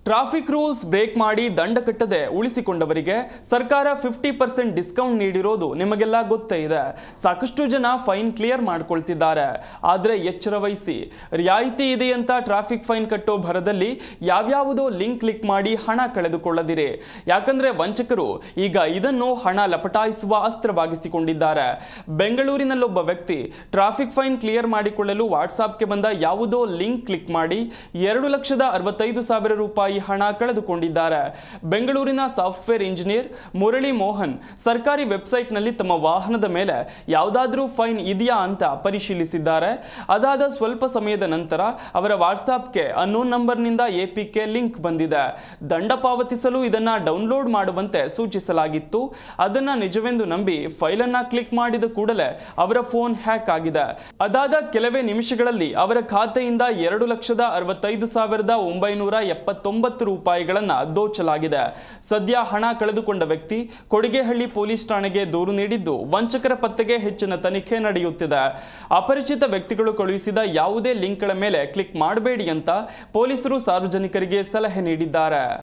Traffic rules break ಮಾಡಿ ದಂಡ ಕಟ್ಟದೆ ಉಳಿಸಿಕೊಂಡವರಿಗೆ ಸರ್ಕಾರ 50% ಡಿಸ್ಕೌಂಟ್ ನೀಡಿರೋದು ನಿಮಗೆಲ್ಲ ಗೊತ್ತೇ ಇದೆ. ಸಾಕಷ್ಟು ಜನ ಫೈನ್ ಕ್ಲಿಯರ್ ಮಾಡ್ಕೊಳ್ತಿದ್ದಾರೆ. ಆದರೆ ಎಚ್ಚರ ವಹಿಸಿ, ರಿಯಾಯಿತಿ ಇದೆ ಅಂತ ಟ್ರಾಫಿಕ್ ಫೈನ್ ಕಟ್ಟೋ ಭರದಲ್ಲಿ ಯಾವ್ಯಾವುದೋ ಲಿಂಕ್ ಕ್ಲಿಕ್ ಮಾಡಿ ಹಣ ಕಳೆದುಕೊಳ್ಳದಿರಿ. ಯಾಕಂದ್ರೆ ವಂಚಕರು ಈಗ ಇದನ್ನು ಹಣ ಲಪಟಾಯಿಸುವ ಅಸ್ತ್ರವಾಗಿಸಿಕೊಂಡಿದ್ದಾರೆ. ಬೆಂಗಳೂರಿನಲ್ಲೊಬ್ಬ ವ್ಯಕ್ತಿ ಟ್ರಾಫಿಕ್ ಫೈನ್ ಕ್ಲಿಯರ್ ಮಾಡಿಕೊಳ್ಳಲು ವಾಟ್ಸಾಪ್ಗೆ ಬಂದ ಯಾವುದೋ ಲಿಂಕ್ ಕ್ಲಿಕ್ ಮಾಡಿ 2,65,000 ರೂಪಾಯಿ ಹಣ ಕಳೆದುಕೊಂಡಿದ್ದಾರೆ. ಬೆಂಗಳೂರಿನ ಸಾಫ್ಟ್ವೇರ್ ಇಂಜಿನಿಯರ್ ಮುರಳಿ ಮೋಹನ್ ಸರ್ಕಾರಿ ವೆಬ್ಸೈಟ್ನಲ್ಲಿ ತಮ್ಮ ವಾಹನದ ಮೇಲೆ ಯಾವುದಾದ್ರೂ ಫೈನ್ ಇದೆಯಾ ಅಂತ ಪರಿಶೀಲಿಸಿದ್ದಾರೆ. ಅದಾದ ಸ್ವಲ್ಪ ಸಮಯದ ನಂತರ ಅವರ ವಾಟ್ಸಾಪ್ಗೆ ಅನ್ನೋನ್ ನಂಬರ್ನಿಂದ APK ಲಿಂಕ್ ಬಂದಿದೆ. ದಂಡ ಪಾವತಿಸಲು ಇದನ್ನ ಡೌನ್ಲೋಡ್ ಮಾಡುವಂತೆ ಸೂಚಿಸಲಾಗಿತ್ತು. ಅದನ್ನ ನಿಜವೆಂದು ನಂಬಿ ಫೈಲ್ ಅನ್ನ ಕ್ಲಿಕ್ ಮಾಡಿದ ಕೂಡಲೇ ಅವರ ಫೋನ್ ಹ್ಯಾಕ್ ಆಗಿದೆ. ಅದಾದ ಕೆಲವೇ ನಿಮಿಷಗಳಲ್ಲಿ ಅವರ ಖಾತೆಯಿಂದ 2,65,979 ರೂಪಾಯಿಗಳನ್ನು ದೋಚಲಾಗಿದೆ. ಸದ್ಯ ಹಣ ಕಳೆದುಕೊಂಡ ವ್ಯಕ್ತಿ ಕೊಡಿಗೆಹಳ್ಳಿ ಪೊಲೀಸ್ ಠಾಣೆಗೆ ದೂರು ನೀಡಿದ್ದು ವಂಚಕರ ಪತ್ತೆಗೆ ಹೆಚ್ಚಿನ ತನಿಖೆ ನಡೆಯುತ್ತಿದೆ. ಅಪರಿಚಿತ ವ್ಯಕ್ತಿಗಳು ಕಳುಹಿಸಿದ ಯಾವುದೇ ಲಿಂಕ್ಗಳ ಮೇಲೆ ಕ್ಲಿಕ್ ಮಾಡಬೇಡಿ ಅಂತ ಪೊಲೀಸರು ಸಾರ್ವಜನಿಕರಿಗೆ ಸಲಹೆ ನೀಡಿದ್ದಾರೆ.